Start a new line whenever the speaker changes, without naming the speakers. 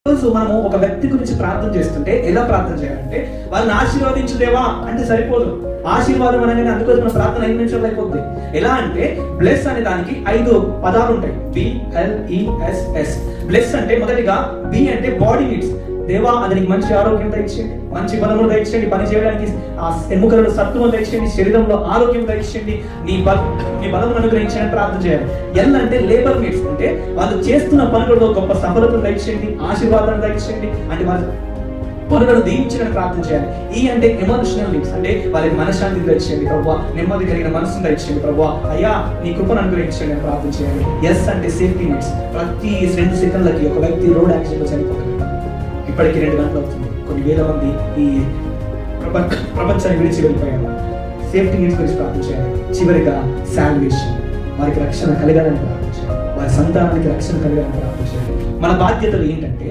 రోజు మనము ఒక వ్యక్తి గురించి ప్రార్థన చేస్తుంటే ఎలా ప్రార్థన చేయాలంటే వాళ్ళని ఆశీర్వదించుదేవా అంటే సరిపోదు. ఆశీర్వాదం అనగానే అందుకోసం మన ప్రార్థన 5 నిమిషాలు అయిపోద్ది. ఎలా అంటే బ్లెస్ అనే దానికి 5 పదాలు ఉంటాయి. BLESS. బ్లెస్ అంటే మొదటిగా బి అంటే బాడీ నీడ్స్. దేవా అతనికి మంచి ఆరోగ్యం దయచేయండి, మంచి బలమును దయచేయండి, పని చేయడానికి ఆ ఎముకలను సత్తువను దయచేయండి, శరీరంలో ఆరోగ్యం దయచేయండి, నీ బలమును అనుగ్రహించండి ప్రార్థన చేయాలి. ఎల్ అంటే లేబర్ నీడ్స్, అంటే వాళ్ళు చేస్తున్న పనులలో గొప్ప సఫలతను దయచేయండి, ఆశీర్వాదాన్ని దయచేయండి, అంటే వాళ్ళ పనులను దీవించడానికి ప్రార్థన చేయాలి. ఈ అంటే ఎమోషనల్ నీడ్స్, అంటే వాళ్ళకి మనశ్శాంతిని దయచేయండి ప్రభువా, నెమ్మది కలిగిన మనసును దయచేయండి ప్రభువా, అయ్యా నీ కృపను అనుగ్రహించండి అని ప్రార్థన చేయాలి. ఎస్ అంటే సేఫ్టీ నీడ్స్. ప్రతి 2 సెకండ్లకి ఒక వ్యక్తి రోడ్ యాక్సిడెంట్ లో చనిపోతాడు. ఇప్పటికి 2 గంటలు అవుతుంది. కొన్ని వేల మంది ఈ ప్రపంచాన్ని విడిచి వెళ్ళిపోయారు. సేఫ్టీ నీడ్స్ గురించి ప్రార్థన చేయాలి. చివరిగా సాల్వేషన్, వారికి రక్షణ కలగాలని ప్రార్థన చేయాలి, వారి సంతానానికి రక్షణ కలగాలని ప్రార్థన చేయాలి. మన బాధ్యతలు ఏంటంటే